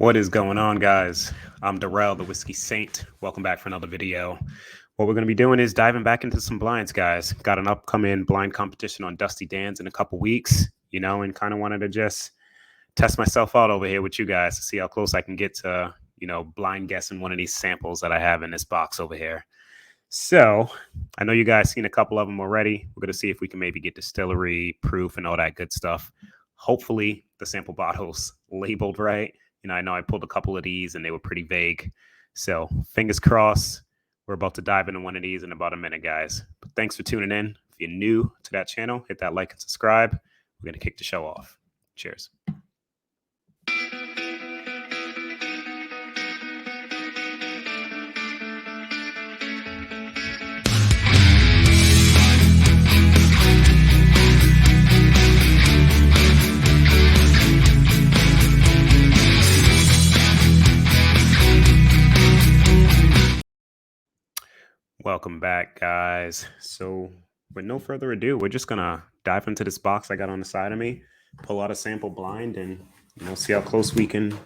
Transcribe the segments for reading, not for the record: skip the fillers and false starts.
What is going on, guys? I'm Durell, the Whiskey Saint. Welcome back for another video. What we're going to be doing is diving back into some blinds, guys. Got an upcoming blind competition on Dusty Dan's in a couple weeks, and kind of wanted to just test myself out over here with you guys to see how close I can get to, blind guessing one of these samples that I have in this box over here. So I know you guys seen a couple of them already. We're going to see if we can maybe get distillery, proof, and all that good stuff. Hopefully the sample bottle's labeled right. I know I pulled a couple of these and they were pretty vague. So fingers crossed. We're about to dive into one of these in about a minute, guys. But thanks for tuning in. If you're new to that channel, hit that like and subscribe. We're going to kick the show off. Cheers. Welcome back, guys. So with no further ado, we're just gonna dive into this box I got on the side of me, pull out a sample blind, and see how close we can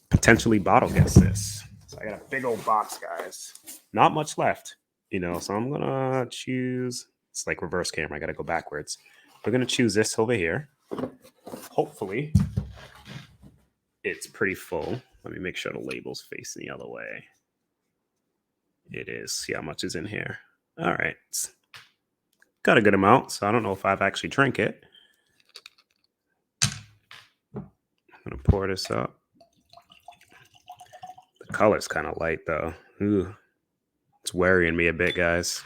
potentially bottle guess this. So I got a big old box, guys. Not much left, so I'm gonna choose. It's like reverse camera. I gotta go backwards. We're gonna choose this over here. Hopefully it's pretty full. Let me make sure the label's facing the other way. It is. See how much is in here. All right. Got a good amount, so I don't know if I've actually drank it. I'm going to pour this up. The color's kind of light, though. Ooh. It's worrying me a bit, guys.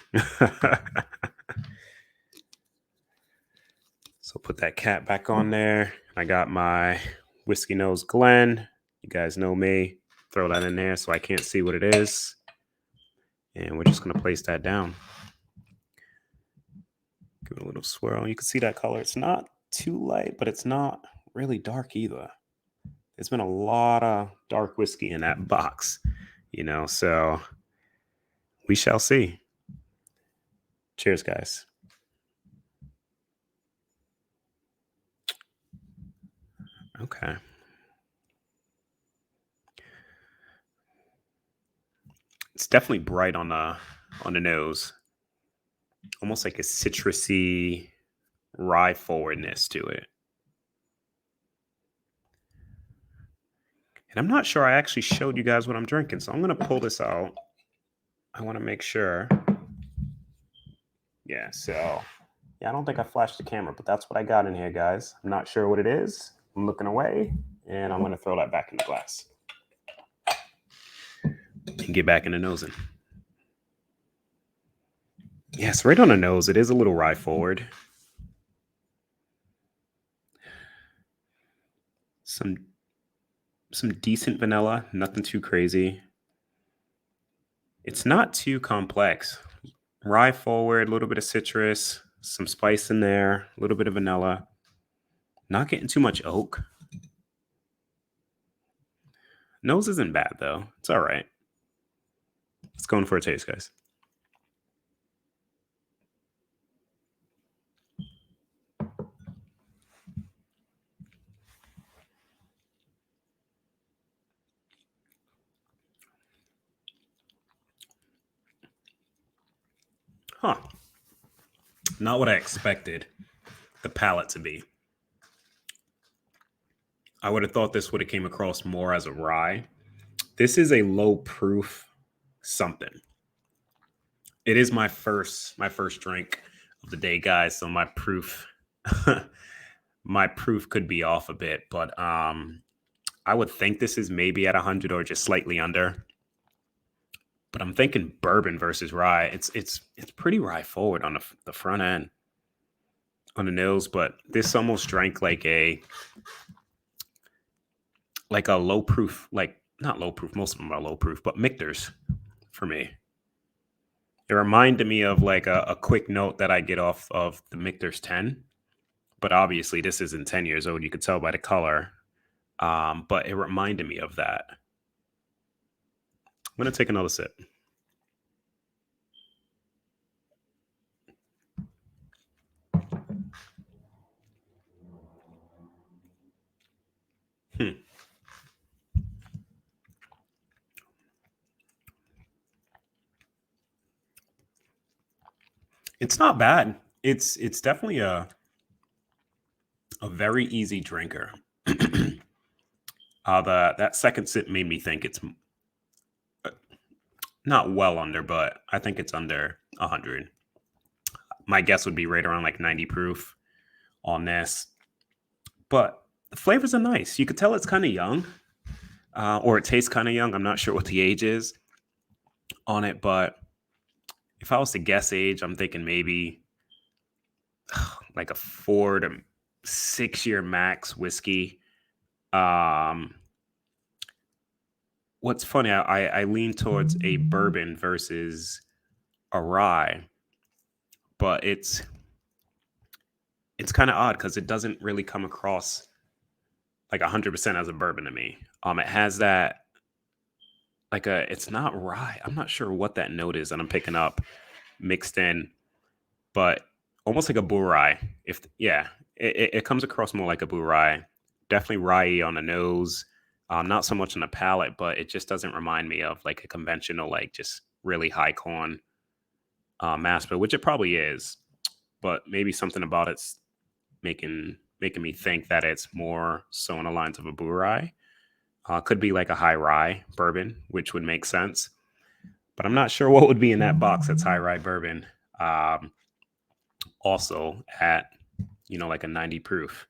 So put that cap back on there. I got my Whiskey Nose Glen. You guys know me. Throw that in there so I can't see what it is. And we're just going to place that down. Give it a little swirl. You can see that color. It's not too light, but it's not really dark either. There's been a lot of dark whiskey in that box, so we shall see. Cheers, guys. Okay. It's definitely bright on the nose. Almost like a citrusy rye forwardness to it. And I'm not sure I actually showed you guys what I'm drinking, so I'm going to pull this out. I want to make sure. Yeah, so I don't think I flashed the camera, but that's what I got in here, guys. I'm not sure what it is. I'm looking away, and I'm going to throw that back in the glass. And get back into nosing. Yes, right on the nose. It is a little rye forward. Some decent vanilla, nothing too crazy. It's not too complex. Rye forward, a little bit of citrus, some spice in there, a little bit of vanilla. Not getting too much oak. Nose isn't bad, though. It's all right. Let's go in for a taste, guys. Huh. Not what I expected the palate to be. I would have thought this would have came across more as a rye. This is a low proof something. It is my first drink of the day, guys. So my proof could be off a bit, but I would think this is maybe at 100 or just slightly under. But I'm thinking bourbon versus rye. It's pretty rye forward on the front end, on the nose, but this almost drank like a low proof, like not low proof. Most of them are low proof, but Michter's for me. It reminded me of like a quick note that I get off of the Michter's 10, but obviously this isn't 10 years old. You could tell by the color, but it reminded me of that. I'm gonna take another sip. It's not bad. It's definitely a very easy drinker. The that second sip made me think it's uh, not well under, but I think it's under 100. My guess would be right around like 90 proof on this. But the flavors are nice. You could tell it's kind of young, or it tastes kind of young. I'm not sure what the age is on it, but if I was to guess age, I'm thinking maybe like a 4 to 6 year max whiskey. Um, what's funny, I lean towards a bourbon versus a rye, but it's kind of odd because it doesn't really come across like 100% as a bourbon to me. It has that like a it's not rye. I'm not sure what that note is that I'm picking up mixed in, but almost like a burai. If yeah, it comes across more like a burai. Definitely rye on the nose. Not so much on the palate, but it just doesn't remind me of like a conventional, like just really high corn mash bill, which it probably is. But maybe something about it's making me think that it's more so on the lines of a burai. Could be like a high rye bourbon, which would make sense. But I'm not sure what would be in that box that's high rye bourbon. Um, Also at like a 90 proof.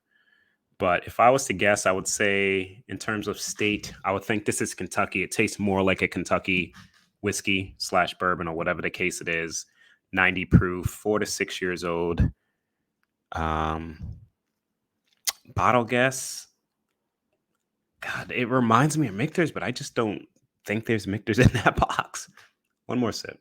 But if I was to guess, I would say in terms of state, I would think this is Kentucky. It tastes more like a Kentucky whiskey slash bourbon or whatever the case it is. 90 proof, 4 to 6 years old. Um, Bottle guess. God, it reminds me of Michter's, but I just don't think there's Michter's in that box. One more sip.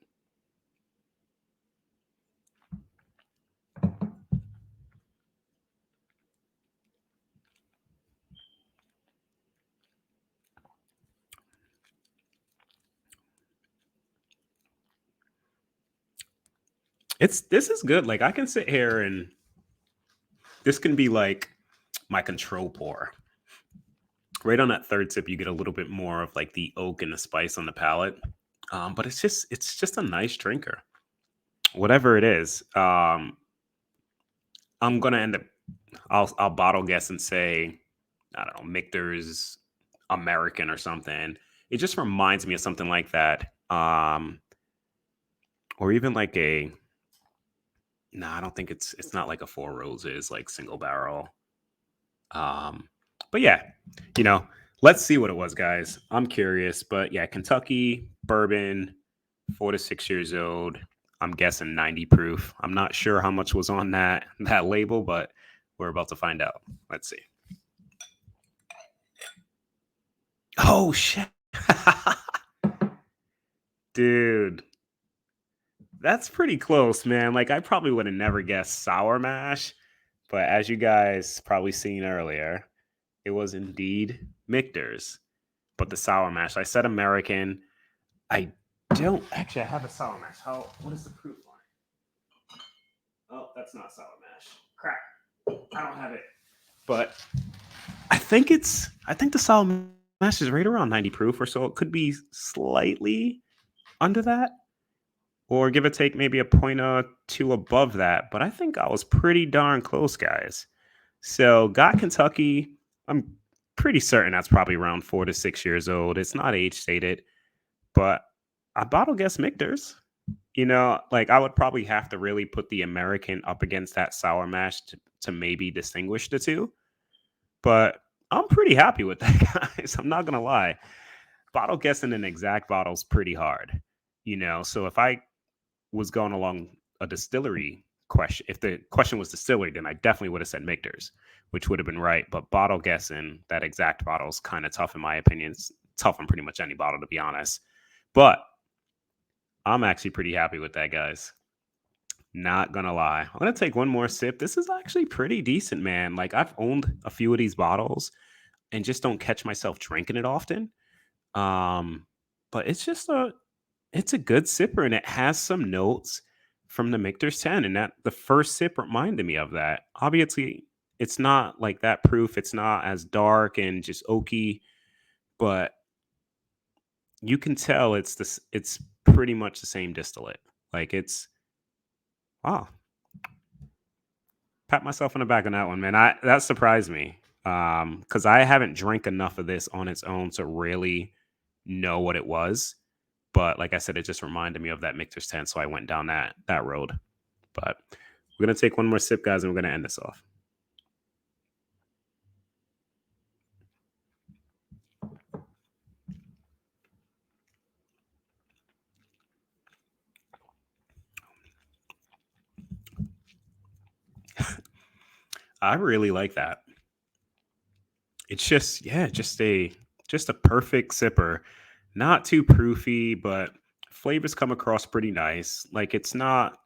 This is good. Like I can sit here and this can be like my control pour. Right on that third sip, you get a little bit more of like the oak and the spice on the palate. But it's just a nice drinker. Whatever it is, I'm gonna end up. I'll bottle guess and say I don't know Michter's American or something. It just reminds me of something like that. Or even like a no, I don't think it's not like a Four Roses like single barrel. Um, but yeah, you know, let's see what it was, guys. I'm curious, but yeah, Kentucky bourbon, 4 to 6 years old. I'm guessing 90 proof. I'm not sure how much was on that label, but we're about to find out. Let's see. Oh shit, dude, that's pretty close, man. Like I probably would have never guessed sour mash, but as you guys probably seen earlier, it was indeed Michter's. But the sour mash, I said American. I don't actually. I have a sour mash. What is the proof on it? Oh, that's not sour mash. Crap. I don't have it. But I think the sour mash is right around 90 proof or so. It could be slightly under that, or give or take maybe a point or two above that. But I think I was pretty darn close, guys. So got Kentucky. I'm pretty certain that's probably around 4 to 6 years old. It's not age stated, but I bottle guess Michter's. Like I would probably have to really put the American up against that sour mash to maybe distinguish the two. But I'm pretty happy with that, guys. I'm not gonna lie. Bottle guessing an exact bottle is pretty hard. So if I was going along a distillery question, if the question was distillery, then I definitely would have said Michter's, which would have been right. But bottle guessing that exact bottle is kind of tough in my opinion. It's tough on pretty much any bottle, to be honest. But I'm actually pretty happy with that, guys. Not gonna lie. I'm gonna take one more sip. This is actually pretty decent, man. Like I've owned a few of these bottles and just don't catch myself drinking it often. Um, but it's a good sipper and it has some notes from the Michter's 10. And that the first sip reminded me of that. Obviously, it's not like that proof, it's not as dark and just oaky, but you can tell it's pretty much the same distillate. Like it's Wow. Pat myself on the back on that one, man. That surprised me. Because I haven't drank enough of this on its own to really know what it was. But like I said, it just reminded me of that Michter's 10, so I went down that road. But we're gonna take one more sip, guys, and we're gonna end this off. I really like that. It's just, yeah, just a perfect sipper. Not too proofy, but flavors come across pretty nice. Like it's not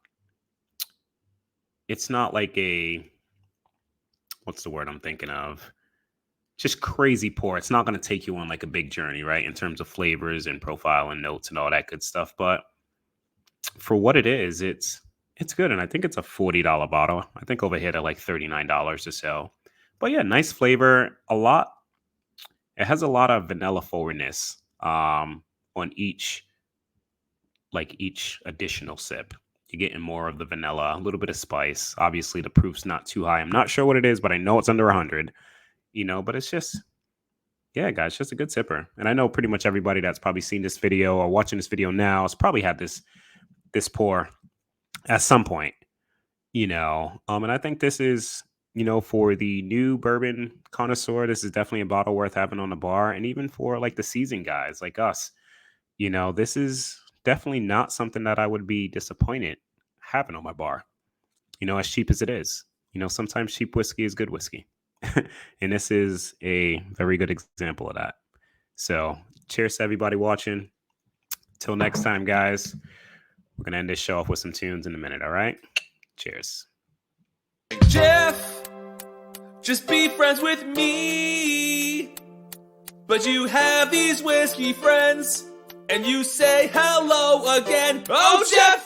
like a, what's the word I'm thinking of? Just crazy pour. It's not going to take you on like a big journey, right? In terms of flavors and profile and notes and all that good stuff. But for what it is, it's good. And I think it's a $40 bottle. I think over here they're like $39 or so. But yeah, nice flavor. It has a lot of vanilla forwardness on each additional sip. You're getting more of the vanilla, a little bit of spice. Obviously, the proof's not too high. I'm not sure what it is, but I know it's under 100. But it's just, yeah, guys, just a good sipper. And I know pretty much everybody that's probably seen this video or watching this video now has probably had this pour at some point. And I think this is, for the new bourbon connoisseur, this is definitely a bottle worth having on the bar. And even for like the seasoned guys like us, this is definitely not something that I would be disappointed having on my bar, as cheap as it is. Sometimes cheap whiskey is good whiskey. And this is a very good example of that. So cheers to everybody watching. Till next time, guys. We're going to end this show off with some tunes in a minute, all right? Cheers. Jeff, just be friends with me. But you have these whiskey friends, and you say hello again. Oh, Jeff,